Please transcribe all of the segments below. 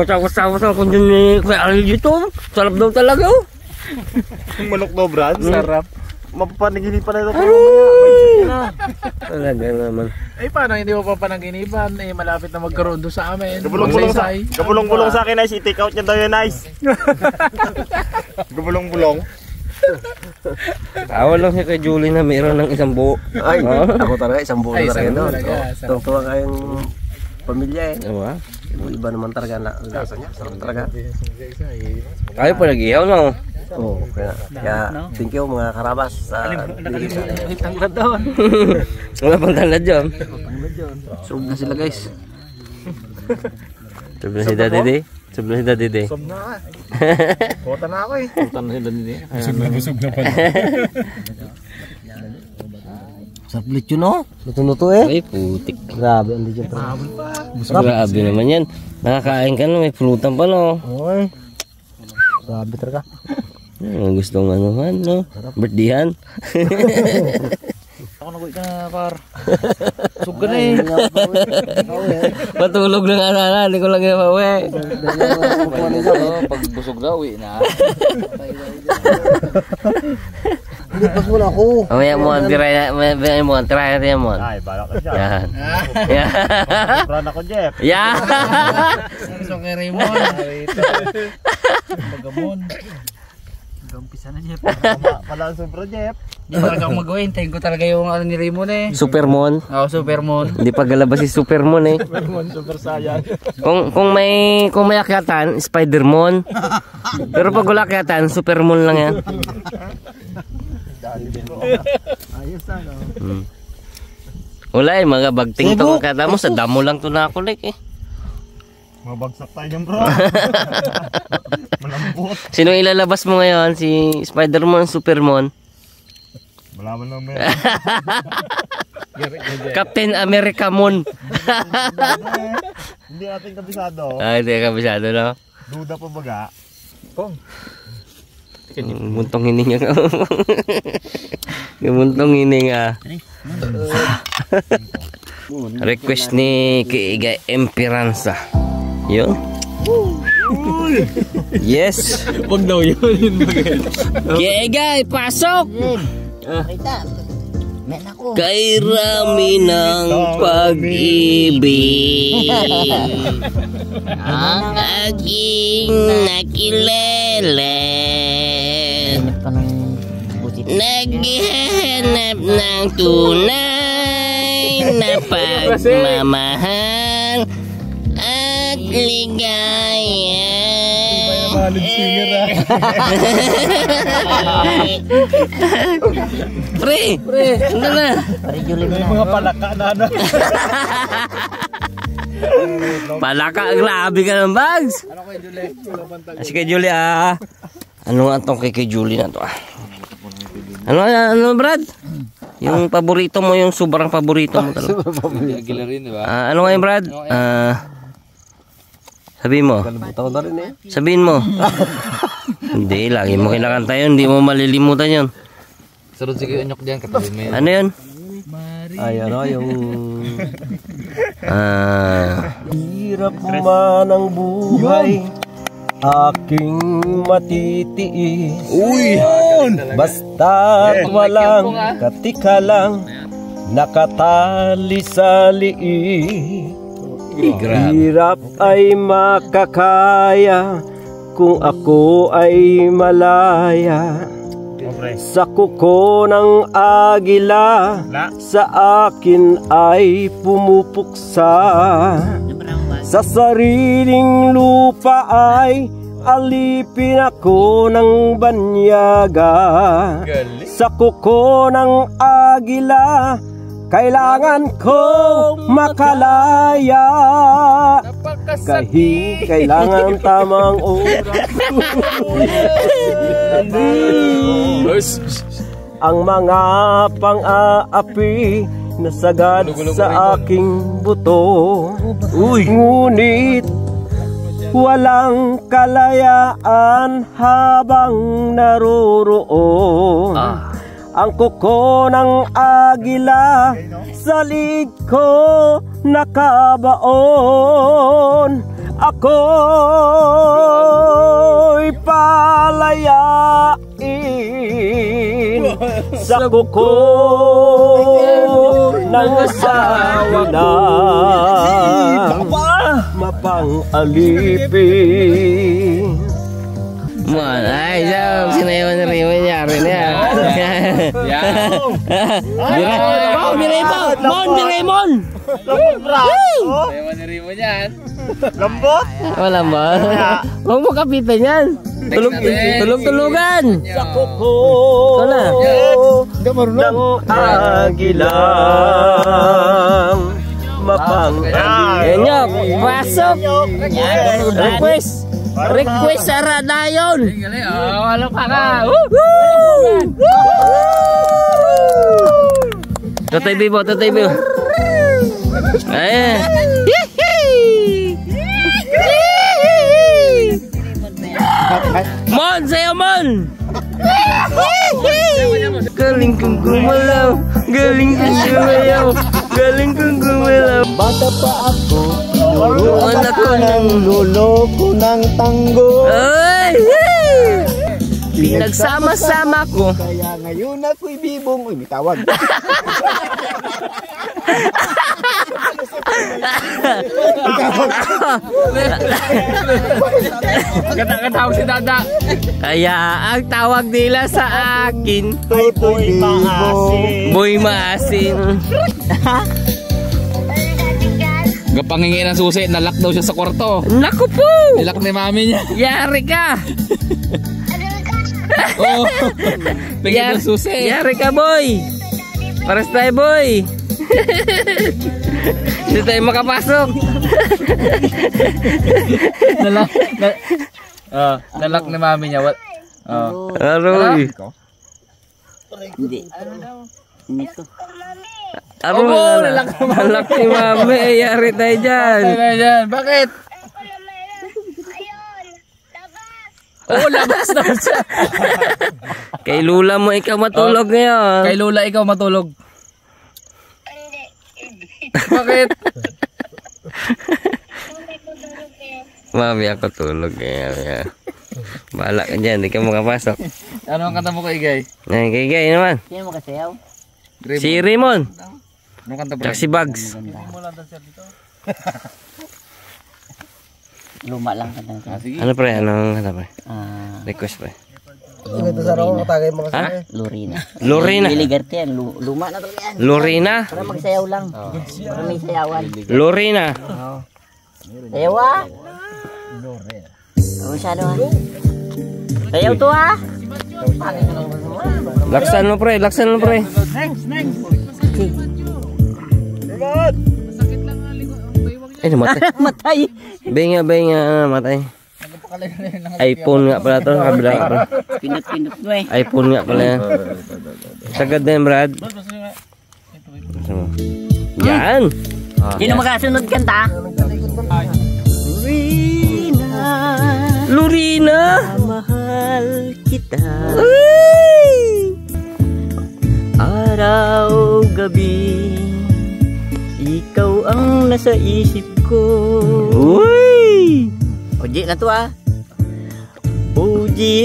Tapos ako dyan ni Kuya Ariel dito. Sarap daw talaga oh. Yung manok daw, Brad. Sarap. Mapapanaginipan na ito. Talaga naman. Eh paano hindi mo pa panaginipan? Eh malapit na magkaroon doon sa amin. Gabulong-bulong sa akin, Nice. I-take out niya daw yun, Nice. Gabulong-bulong. Tawa lang siya kay Julie na mayroon ng isang buo. Ay, ako talaga isang buo na rin. Tuwa kayong pamilya eh. Diba? Iba naman talaga na lasa niya. Sarap talaga. Ayaw pa nag-ihaw na oh. Oo, kaya thank you mga karabas sa tanglad doon. Wala pang tanglad dyan. Surog na sila guys. Surog na si Daddy Day. Surog na si Daddy Day. Busog na. Kota na ako eh. Kota na si Daddy Day. Busog na pala. Saplit yun oh. Luto-luto eh. Ay putik. Grabe ang dyan. Grabe naman yan. Nakakain ka na may pulutan pa no. Oy. Grabe talaga. Gusto ng ano man no. Birthdayhan. Ako nagoy ka na par. Busog ka na eh. Patulog lang ana, hindi ko lang ipawi. Pag busog na uwi na. Hindi pas muna ako. Mamaya mo ang try mo. Ay, balak ka siya. Yan. Yan. Sobrang ako, Jeff. Yan. So kay Raymond. Pagamon. Gampisa na Jeff. Pala ang sobra, Jeff. Hindi talaga akong mag-uwi. Hintayin ko talaga yung ano ni Raymond eh. Supermon. Oo, Supermon. Hindi pa galabas si Supermon eh. Supermon, Super Saiyan. Kung may akyatan, Spidermon. Pero pag wala akyatan, Supermon lang yan. Ayos na no. Wala eh, mga bagting tong kata mo. Sa damo lang to nakulik eh. Mabagsak tayo dyan, bro. Malambot. Sino ilalabas mo ngayon? Si Spidermon, Supermon? Malaman lang meron. Captain America Mon. Hindi natin kabisado. Hindi kabisado no? Duda pa baga. Muntong hininga ka. Muntong hininga. Request ni Kiiga Empiranza. Yun. Yes. Wag daw yun. Kiiga, pasok. Kay rami ng pag-ibig ang aking nakilala. Naghahanap ng tunay na pagmamahal at ligaya. Pre, ano na? Mga palaka na ano. Palaka, grabe ka ng bags. Ano kay Julie? Kasi kay Julie ano nga itong kay Julie na to Ano Brad? Yung paborito mo, yung sobrang paborito mo talaga. Ano nga yung Brad? Sabihin mo. Sabihin mo. Hindi, lagi mo kinakanta yun. Hindi mo malilimutan yun. Sarod sige anyok diyan katabi mo. Ano yun? Ay ano yung hirap man ang buhay aking matitiis. Uy! Basta't walang katikalang nakatali sa liig. Hirap ay makakaya kung ako ay malaya sa kuko ng agila. Sa akin ay pumupuksa. Sa sariling lupa ay alipin ako ng banyaga. Sa kuko ng agila kailangan kong makalaya. Kailangan tamang oras. Ang mga pang-aapi nasagad sa aking buto. Ngunit walang kalayaan habang naroroon. Ang kuko ng agila sa liig ko nakabaon. ako'y palayain sa kuko ng asawa na mapang-alipin. Mon, ay, siya, sinayawan na rin yung nangyari na yan. Biray mo! Mon, biray mon! Lambot, bra! Sayawan ni Rimo yan. Lambot! Wala ba? Huwag mo kapitan yan. Tulog-tulugan! Sa kuko Wala. ng agilang mapang-alipin. Yan nyo, pasok! Request sa Radayon! Wala pa ka. Tatay Bibo, Tatay Bibo. Ayan. Mon, sayo Mon! Galing kong gumalaw, galing kong gumalaw, galing kong gumalaw. Bata pa ako, Anak ko ng luloko ng tango. ay! Pinagsama-sama ko. Kaya ngayon ako'y bibong. Uy, may tawag. Katawag si Dada. Kaya ang tawag nila sa akin, Toto'y maasin. Boy Maasin. Gapangingi ng susi, nalock daw siya sa kwarto. Naku po! Nilak ni mami niya. Yari ka! Oo. Tingin ng susi. Yari ka, boy! Paras tayo, boy! Hindi tayo makapasok. Nalak ni mami niya. What? Aroy. Aroy, nalak si mami. Yari tayo dyan. Bakit? Oo, labas na siya. Kay Lula mo ikaw matulog ngayon. Kay Lola ikaw matulog. Bakit? Mami ako tulog ngayon. Bahala ka dyan, di ka makapasok. Ano ang kanta mo kay Igay? Ay, kay naman. Sino mo kasayaw? Si Raymond. Ano kanta Tsaka si Bugs. Luma lang kanta natin. Sige. Ano pre? Anong kanta pre? Request pre. Ha? Lorina. Lorena. Liligarte yan. Luma na talaga yan. Lorena. Para magsayaw lang. Para may sayawan. Lorena. Sayaw ah. Masyado ha. Sayaw to ha. Laksan mo pre, laksan mo pre. Eh, namatay. Matay. Benga, namatay. iPhone nga pala to, kabila ka pa. Pinot-pinot mo eh. iPhone nga pala yan. Sagad din, Brad. Yan. Sino magasunod kanta? Lorena. Mahal kita. Uy! Araw, gabi, ikaw ang nasa isip ko. Uy! Uji na to ah. Uji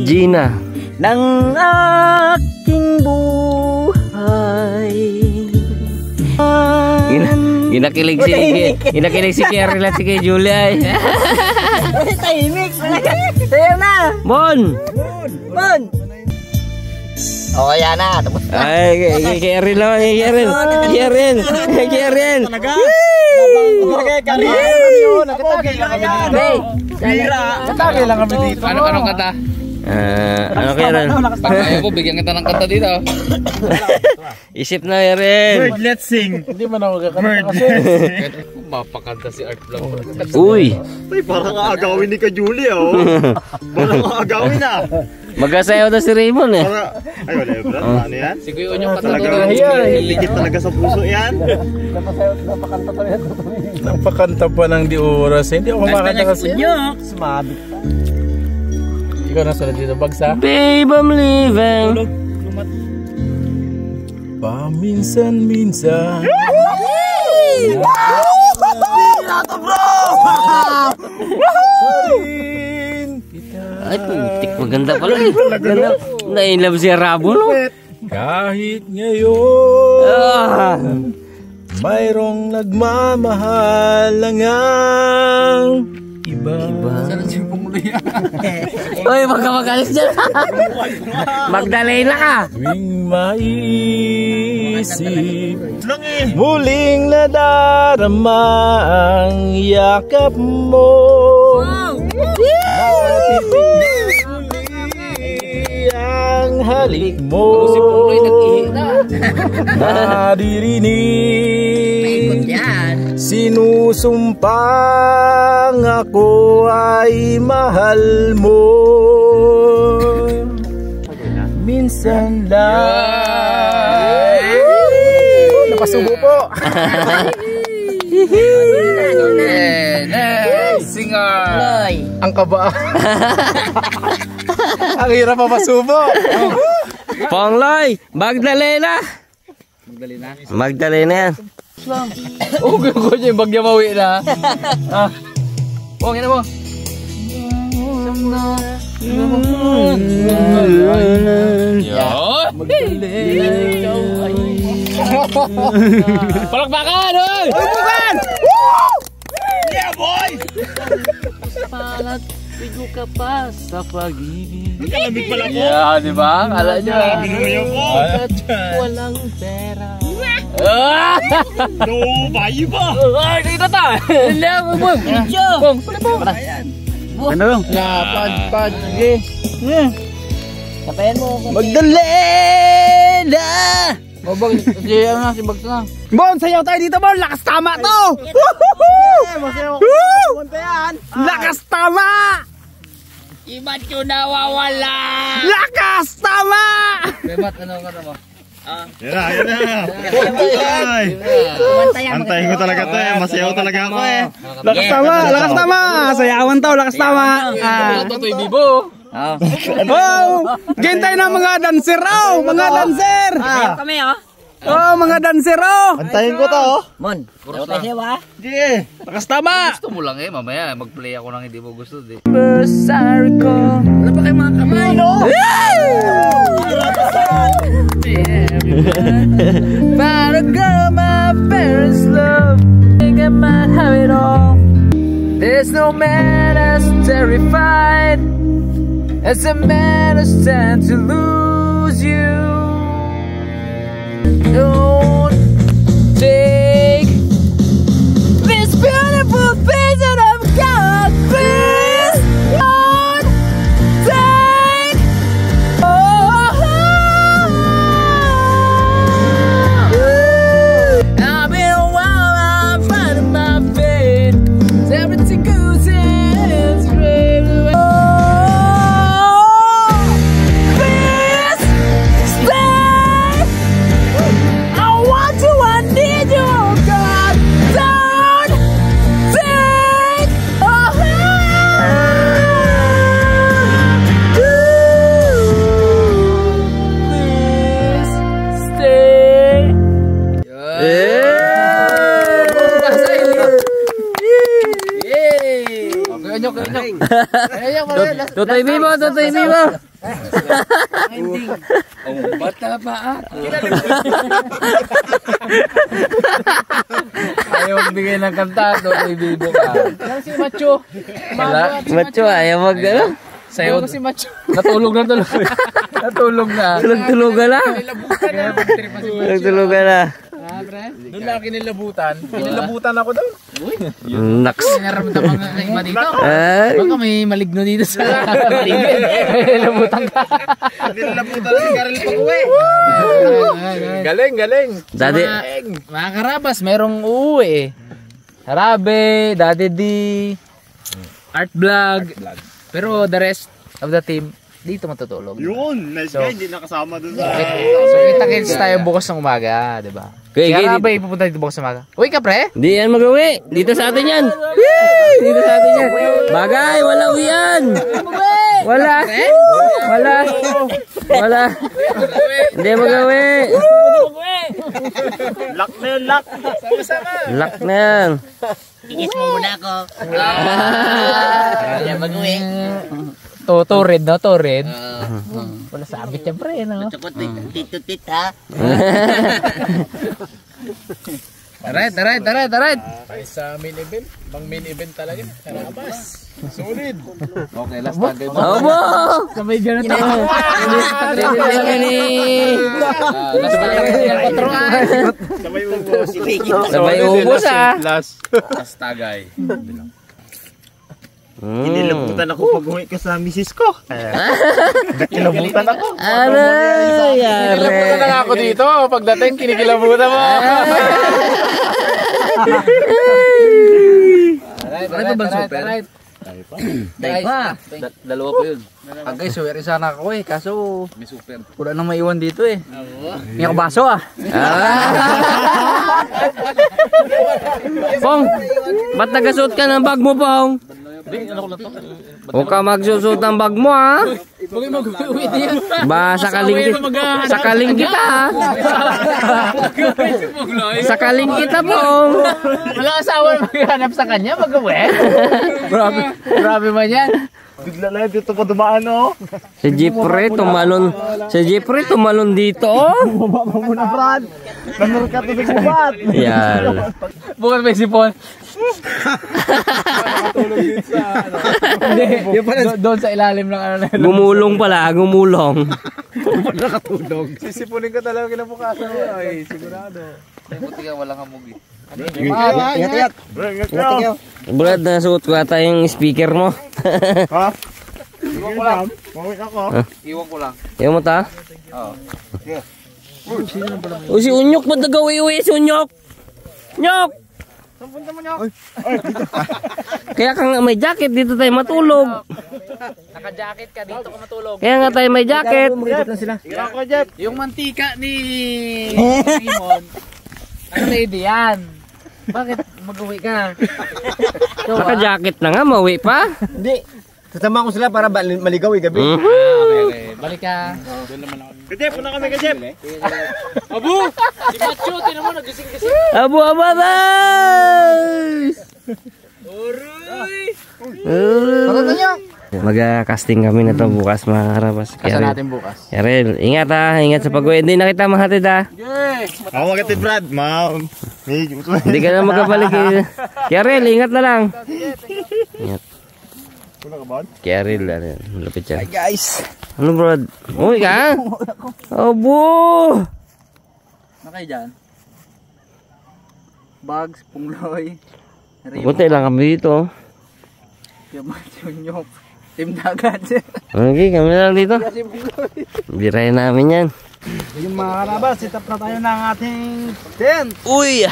Gina. ng aking buhay. Ginakilig si Kerry lang si kay Julia. Tahimik. Sayo na. Mon! Mon. O kaya na. Tapos na. Ay, kay Kerry lang, kay Kerry. Natagay lang kami dito. Anong kanta? Ano kaya rin? Pag ayaw po, bigyan kita ng kanta dito. Isip na rin. Let's sing. Hindi man ako kakanta kasi. Mapakanta si Art Vlog. Uy! Ay, parang aagawin ni ka Julie, oh. Parang aagawin na. Magkasayaw na si Raymond eh. Ay, wala yun, bro. Ano yan? Si Kuya Onyong kanta Talaga, doon. ligit talaga sa puso yan. Napakanta pa ng di oras. Hindi ako makakanta kasi. Sumabit. Ikaw na sunod dito, Bagsa. Babe, I'm leaving. Paminsan-minsan. Ay, putik. Maganda pala eh. Ganda. Na-inlove si Rabo, no? Kahit ngayon Ah. mayroong nagmamahal lang ang iba. Uy, magkamagalis dyan. Magdalena ka. Tuwing maisip muling nadarama ang yakap mo. Matitig muli ang halik mo. Naririnig sinusumpang ako ay mahal mo. Minsan lang. Napasubo po. Singer. Ang kaba. Ang hirap mapasubo. Pongloy, Magdalena. Magdalena yan. Oh, ko niya yung bagya mawi na. Ah. Oh, yan mo. Palakpakan! Oy! Palakpakan! Yeah, boy! Palat, pigo ka pa sa pag-ibig. Kalamig pala po. Yeah, di ba? Kala nyo. Walang pera. No, bayi pa. Ay, dito ta! Hindi, bubong. Bong, ano yung? Pad. Kapayan mo. Magdalena! Bong, si Bags na. Bon, sayaw tayo dito, Bon. Lakas tama to! Lakas tama! Iba't yung nawawala. Lakas tama! Yan na. Ay. Antayin ko talaga to eh. Masayaw talaga ako eh. Lakas tama! Sayawan to, lakas tama! Ito yung bibo. Oh! Game tayo ng mga dancer, oh! Mga dancer! Kami, oh. Oh, mga dancer, oh! Antayin ko to oh. Mon, puro tayo siya, ha? Sige. Lakas tama! Gusto mo lang eh, mamaya mag-play ako nang hindi mo gusto di. Wala pa kayong mga kamay, no? But a girl my parents love, think I might have it all. There's no man as terrified as a man who stands to lose you. Don't take this beautiful thing that I've got. Please don't take. I've been a while, I'm finding my fate. Everything goes in straight away. Please stay. I want you, I need you, God. Don't take. Please stay. Tutoy Bibo, Tutoy Bibo. Bata pa ah. Ayaw magbigay ng kanta, Tutoy Bibo ka. Ano si Macho? Macho, ayaw mag ano? Sayo si Macho. Natulog na. Tulog-tulogan na. Tulog-tulogan na. Doon lang kinilabutan. Kinilabutan ako doon. Naks. Naramdaman nga iba dito. Ay. Baka may maligno dito sa Kinilabutan ka. Nilabutan na si Karel pag uwi. Galing. Daddy. mga karabas, merong uuwi eh. Harabe, Daddy D. Art vlog. Pero the rest of the team dito matutulog. Yun, nice guy. Hindi nakasama dun sa... So kita-kits tayo bukas ng umaga, di ba? Okay, Kaya okay, Harabe, pupunta dito bukas ng umaga. Uy ka pre? Di yan mag-uwi. Dito sa atin yan. Dito sa atin yan. Bagay, wala uwian. Wala. Hindi mag-uwi. Lock na yun, lock. Lock na yan. Igis mo muna ako. Kaya mag-uwi. Turid, no? Turid. Wala sabit yan, pre, no? Tsukot, tit ha. Alright. Sa main event, bang main event talaga. Karabas. Solid. Okay, last tagay mo. Abo! Sabay ganun ako. Sabay ubos. Sabay ubos ah. Last tagay. Kinilabutan ako pag uwi ko sa misis ko. Kinilabutan ako. Aray, yare. Kinikilabutan na ako dito. Pagdating, kinikilabutan mo. Alright. Dalawa pa yun. Guys, suweri sana ako eh. Kaso, may super. Wala nang maiwan dito eh. May kabaso ah. Pong, ba't nagasuot ka ng bag mo, Pong? Huwag ka magsusot ng bag mo, ha? Ba, sakaling kita, ha? Sakaling kita, Pong. Wala asawa na maghanap sa kanya, mag-uwi. Grabe man yan. Bigla na dito pa dumaan, oh. Si Jeffrey tumalon dito, oh. Bumaba mo na, Brad. Nanur ka tubig bubat. Yan. Bukan may sipon. Hindi, doon sa ilalim ng ano. Gumulong pala, gumulong. Sisipunin ka talaga kinabukasan mo. Ay, sigurado. Buti ka walang hamog eh. Ingat. Brad, nasuot ko ata yung speaker mo. Ha? Iwan ko lang. Mawit ako. Iwan ko lang. Yung mo ta? Oo. O si Unyok, ba't nagawi-uwi si Unyok? Nyok! Kaya ka nga may jacket, dito tayo matulog. Naka-jacket ka, dito ka matulog. Kaya nga tayo may jacket. Yung mantika ni Simon, naka-ready yan. Bakit mag-uwi ka? Naka-jacket na nga, mauwi pa. Hindi. Sasama ko sila para maligaw gabi. Okay. Balik ka. Kajep, una kami, Kajep. Abu! Si Macho, tinan mo, nagising-gising. Abu ababay! Mag-casting kami na to bukas mga karabas. Kasa natin bukas. Yarel, ingat ha, ingat sa pag-uwi. Hindi na kita mahatid ha. Ako magatid, Brad. Hindi ka na magkabalik. Yarel, ingat na lang. Ingat. Yarel, malapit siya. Hi guys. Ano bro? Uy ka? Abo! Ano kayo dyan? Bugs, pungloy. Buti lang kami dito. Yun. Team dagat. Okay, kami lang dito. Birahin namin yan. Yung mga karabas, sit up na tayo ng ating tent. Uy!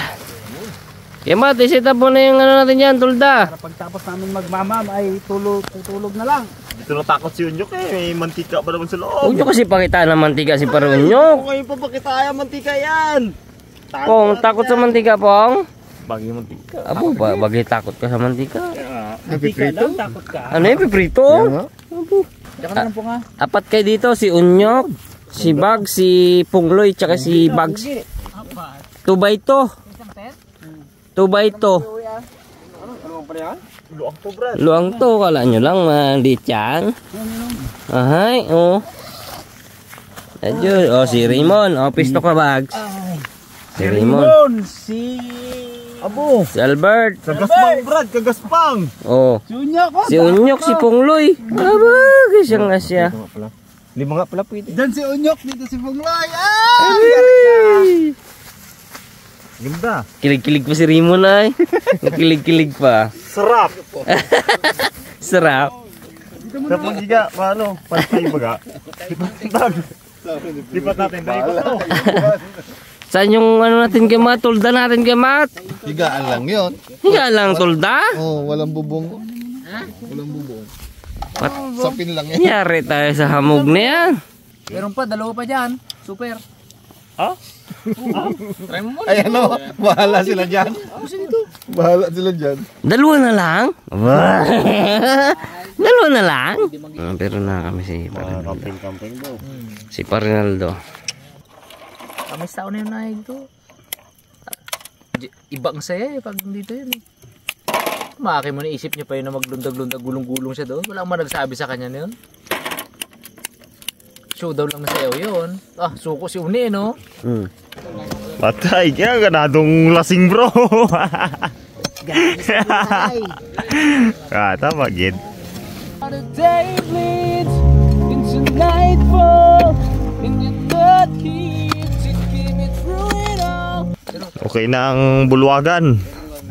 Kaya ba, set up mo na yung ano natin yan, tulda. Pagtapos namin magmamam ay tutulog na lang. Dito natakot si Unyok eh, may mantika pa naman sa loob. Huwag nyo kasi pakita ng mantika si Parunyo. Kung ngayon pa pakitaya mantika yan. Pong, takot sa mantika, Pong? Bagay mantika. Abo, bagay takot ka sa mantika. Mantika lang, takot ka. Ano yung piprito? Diyan ka na lang po nga. Apat kayo dito, si Unyok, si Bag, si Pungloy, tsaka si Bags. 2x2. 2x2. Luang to, Brad. Luang to, kala nyo lang, maliit yan. Ahay, oh. Adyo, oh, si Raymond. Oh, pisto ka, Bags. Si Raymond. Si Abo. Si Albert. Kagaspang, Brad, kagaspang. Oh. Si Unyok, si Pungloy. Aba, kasyang asya. 5 nga pala pwede. Dan si Unyok, dito si Pungloy. Ganda. Kilig-kilig pa si Raymond ay. Kilig-kilig pa. Sarap. Sarap. Sa panggiga, paano? Pantay baga. Lipat natin. Lipat to. Saan yung ano natin kay Mat? Tulda natin kay Mat? Higaan lang yun. Higa lang tulda? Oh, walang bubong. Walang bubong. Sapin lang yan. Yari tayo sa hamog na yan. Meron pa, dalawa pa dyan. Super. Try mo muna. Ay ano, bahala sila dyan. Bahala sila dyan. Dalawa na lang? Aba. Dalawa na lang? Pero na kami si Parinaldo. Camping daw. Si Parinaldo. Kamis tao na yun na ito. Ibang saya pag dito yun. Maki mo naisip niya pa yun na maglundag-lundag, gulong-gulong siya doon. Wala man nagsabi sa kanya na yun. Show daw lang na sayaw yun. Suko si Uni, no? Patay, kaya ganadong lasing bro. Tama, gid. The day bleeds into nightfall and you're not here to keep me through it all. Okay na ang bulwagan.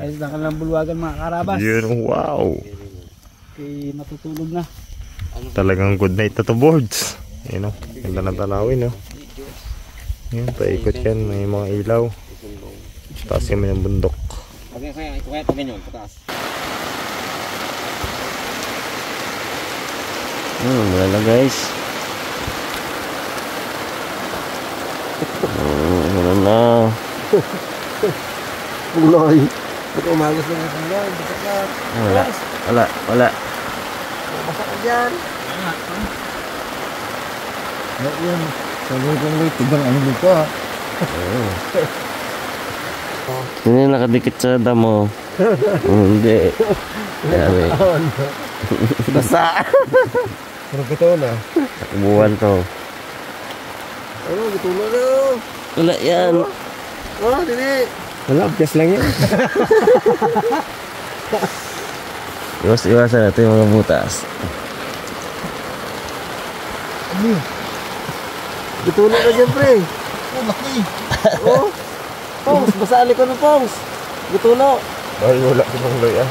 Ayos na kanilang bulwagan mga karabas. Yun, wow. Okay, matutulog na. Talagang good night na to boards. Yun o, ganda ng tanawin o. Yan, paikot yan, may mga ilaw. Taas yung may bundok. Wala na guys. Wala na. Buloy. Ba't umagas na yung buloy? Basak na. Wala. Basak ka dyan. Yan. Sabi kong Loy, tigang ano dito ha. Hindi nakadikit sa damo. Hindi. Sabi. Basa. Pero ito na. Buwan to. Ano, gitulo na. Wala yan. Dili. Wala, bias lang yan. Iwas-iwasan natin yung mga butas. Gitulo na dyan, pre. Laki. Pongs, basali ko ng Pongs. Gitulo. Ay, wala ko ng loy ah.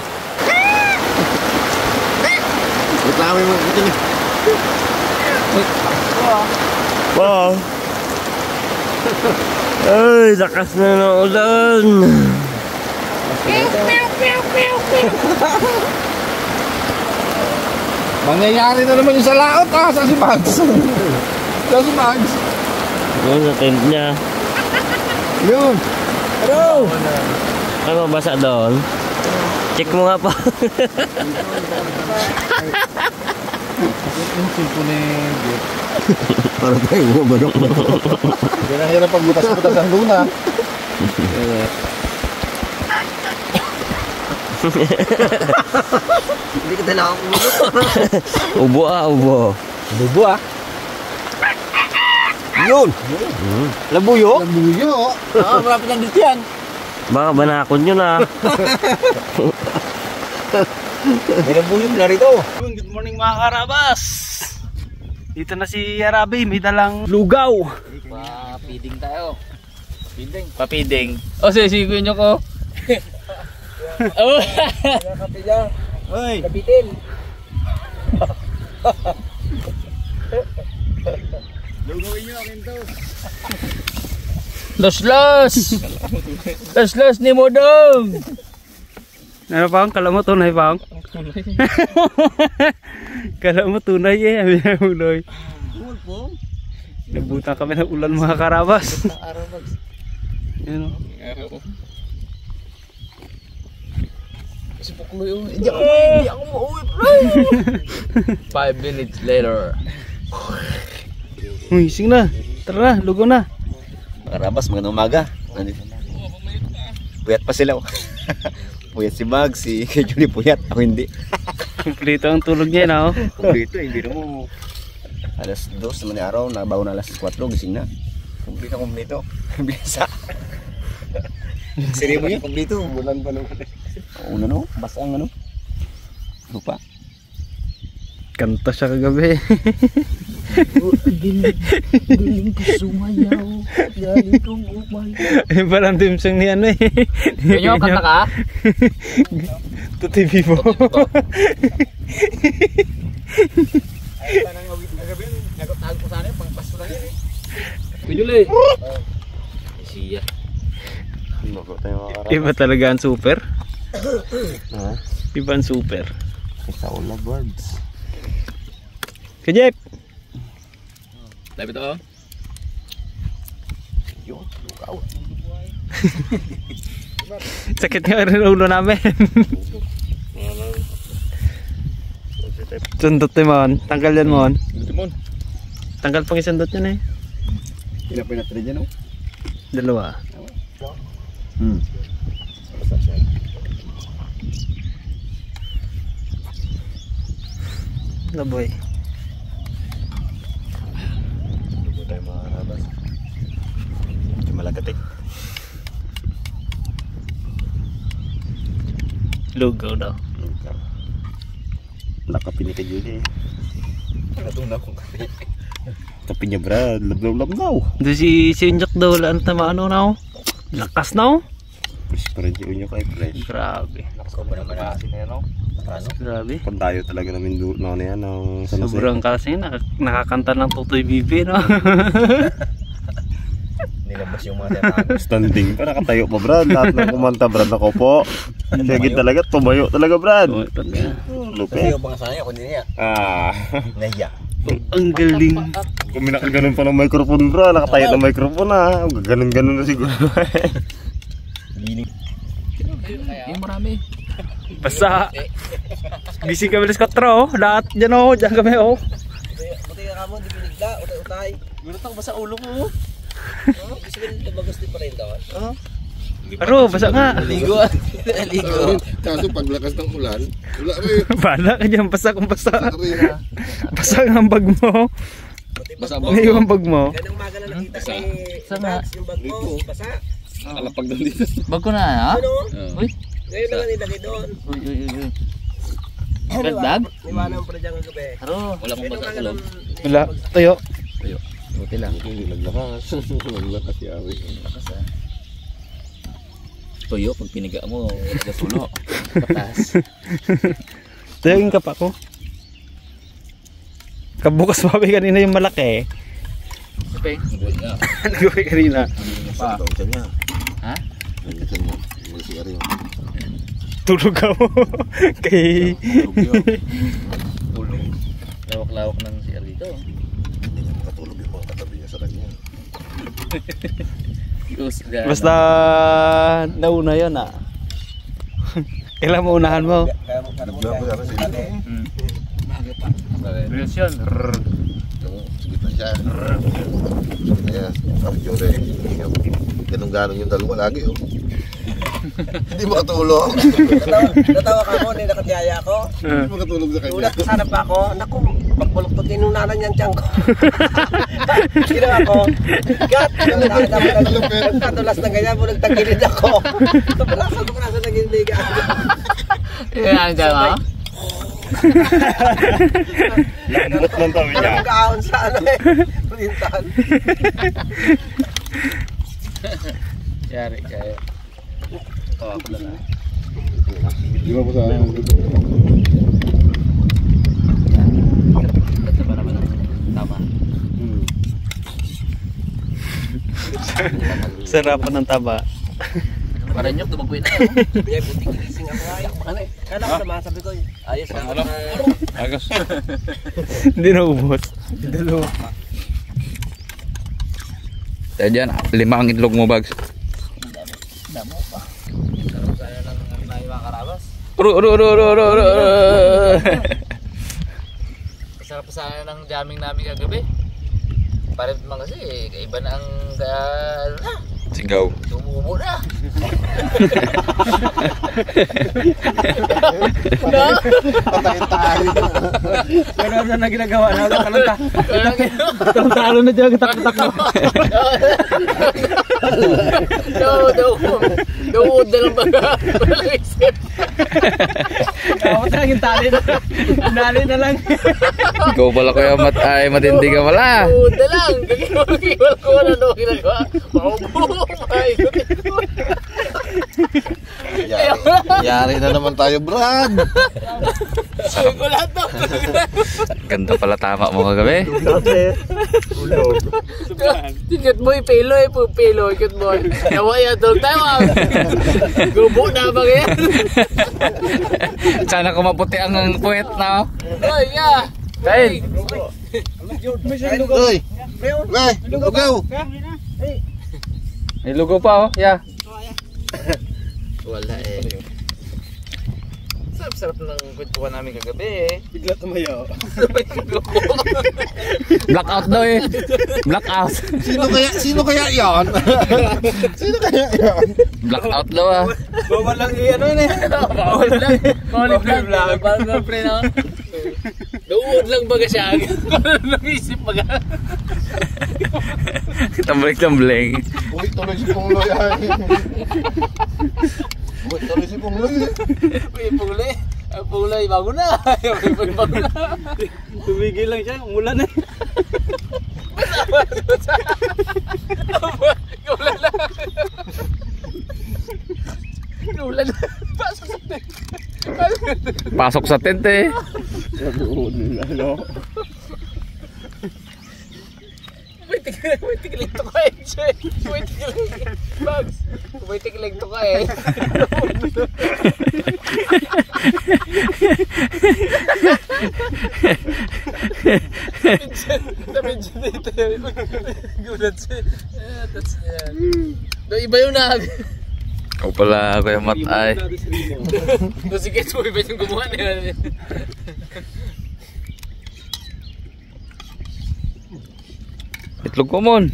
Reklame mo, gitulo. Wow. Ay, lakas na ng ulan. Mangyayari na naman yung sa laot sa si Mags. Sa si Mags. Yun, sa tent niya. Yun. Ano? Ay, mabasa doon. Check mo nga pa. Yung simpo ni Jeff. Para tayo mo badok. Ganyan yan ang pagbutas-butas ng luna. Hindi ka dala akong ulo. Ubo. Bubo ah. Yun. Labuyo? Labuyo. Marapit lang dito yan. Baka banakon yun ah. May labuyo na rito. Good morning mga karabas. Dito na si Arabi, may dalang lugaw. Papiding tayo. Papiding. O sisiguin nyo ko. Kapila. Oy. Kapitin. Lugawin nyo akin to. Los ni Modong. Ano pang? Kala mo tunay pang? Kala mo tunay Abi na uloy. Nabutan kami ng ulan mga karabas. Yan o. Si Pukloy, hindi ako mauwi, bro. 5 minutes later. Uy, sing na. Tara na, lugaw na. Karabas, magandang umaga. Puyat pa sila. Puyat si Mag, si Johnny puyat. Ako hindi. Kumplito ang tulog niya na. Kumplito, hindi mo. Alas 2 naman yung araw, nabaw na alas 4, gising na. Kumplito. Bisa. Siri mo yun, kumplito. Bulan pa nung una no, basta ang ano. Lupa. Kanta siya kagabi. Galing ko sumayaw. Galing kong umayaw. Ayun parang dimsong ni ano eh. Ganyan kanta ka? To TV mo. Pinuli. Siya. Iba talaga ang super. Iba ang super. Sa all birds. Kajep! Lapit ako. Sakit nga rin ulo namin. Sundot ni Mon. Tanggal yan, Mon. Tanggal pang isundot yan eh. Pinapinatri dyan, no? Dalawa. Laboy. Lugo tayo mga karabas. Medyo malagatik. Lugaw daw. Nakapi ni Kajuli eh. Natuna kong kapi. Kapi niya Brad, lablaw-lablaw. Doon si Unyak daw, wala ang tama ano na. Lakas na. Fresh pa rin si Unyak ay fresh. Grabe. Grabe. Pandayo talaga namin doon na yan ng San Jose. Sobrang kasi nakakanta ng Tutoy Bibi, no? Nilabas yung mga tatago. Standing pa, nakatayo pa Brad. Lahat ng kumanta Brad, nakopo. Sige talaga, tumayo talaga Brad. Lupit. Ayaw bang sana ako din niya. Naya. Ang galing. Kung minakaganon pa ng microphone Brad, nakatayo ng microphone ha. Ganon-ganon na siguro. Yung marami. Basta gising kami alas 4 oh. Lahat dyan oh. Dyan kami oh. Buti ka mo, di pinigla, utay-utay. Gulat ako basa ulo mo. Gusto mo rin bagus din pa rin daw. Aro, basa nga. Ligo. Ligo. Kaso paglakas ng ulan, wala rin. Bala ka dyan, basa kung basa. Rin. Basa ang bag mo. Basa Ngayon ang bag mo. Ganang maga na nakita si Sama. yung bag mo, basa. Alapag doon dito. Bago na ha? Ano? Uy. Ngayon na nga nilagay doon. Uy. Dagdag? Liwanang pa rin dyan ang gabi. Aro. Wala pong basa sa loob. Wala, tayo. Buti lang. Hindi naglakas. Naglakas si Awi. Tuyo, pag piniga mo, wala sulo. Patas. Tayo yung kapa ko. Kabukas pa kanina yung malaki. Sapeng. Nagawin kanina. Pa. Ha? Si Awi. Tulog ako. Kay... Tulog. Lawak-lawak ng si Arlito. Hindi na makatulog yung mga katabi niya sa kanya. Basta nauna yun ah. Kailan mo unahan mo? Naglapo yan si Awi. Relasyon. Sige na siya. Sige na yan. Sabi ko rin. Ganun-ganon yung dalawa lagi oh. Hindi makatulog. Natawa ka mo, hindi nakatiyaya ko. Hindi makatulog sa kanya. Ulat sana pa ako. Naku, pagpuluktot inunanan niyang tiyang ko. Ginawa ko. Gat! Nagtatulas na ganyan mo, nagtagilid ako. Sobrasa nagiligan. Yan dyan ha? Lambot lang tayo niya. Parang kaahon sa ano eh. Pulintahan. Yari kayo. Di ba po sa Ito ba naman ang tama? Sarapan ng taba. Parang nyo, tumagwin na. Kaya buti gilising ako nga. Kala ko naman, sabi ko, ayos na. Agos. Hindi na ubos. Dalawa. Tayo dyan, 5 ang itlog mo bags. Uru. Sarap sana ng jamming namin kagabi. Parang naman kasi, iba na ang sigaw. tumubo na. Patay-tayo na. Ano na ginagawa na? Talo na dyan, kitak-kitak na. Dawood na lang baga. Ako talagang tali na. Nali na lang. Ikaw pala kuya matindi ka pala. Dawood na lang. Kagiwal ko na ano ginagawa. Maubo. Yari na naman tayo, Brad. Sabi ko lahat to. Ganda pala tama mo kagabi. Ticket mo ipilo pilo ikot mo. Nawa yan tol tayo. Gubo na ba yan? Sana kumaputi ang puwet na. Oy ya. Kain. Uy! Uy! Lugaw! May lugo pa oh. Ya. Wala eh. Sarap ng kwentuhan namin kagabi eh. Bigla tumayo. Blackout daw eh. Blackout. Sino kaya 'yon? Sino kaya 'yon? Blackout daw ah. Bawal lang i-ano yun eh. Bawal lang. Bawal lang. Bawal pre na. Duod lang baga siya. Naisip baga. Tambling. Uy, tuloy si Pungloy ay. Uy, tuloy si Pungloy. Uy, Pungloy. Ang Pungloy, bago na. Bago na. Tumigil lang siya, umulan eh. Ulan na. Ulan na. Pasok sa tent eh. May tikiling to ka eh. May tikiling. Bags. May tikiling to ka eh. Na-mention dito. Gulat siya. That's yan. Iba yung nag. Ikaw pala ako yung matay. Sige, so iba yung gumawa niya. Itlog ko mon.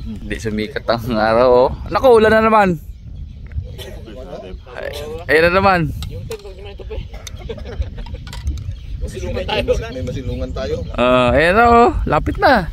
Hindi sumikat ang araw oh. Naku, ulan na naman. Ayun na naman. Masilungan tayo. May masilungan tayo. Ayan na oh, lapit na.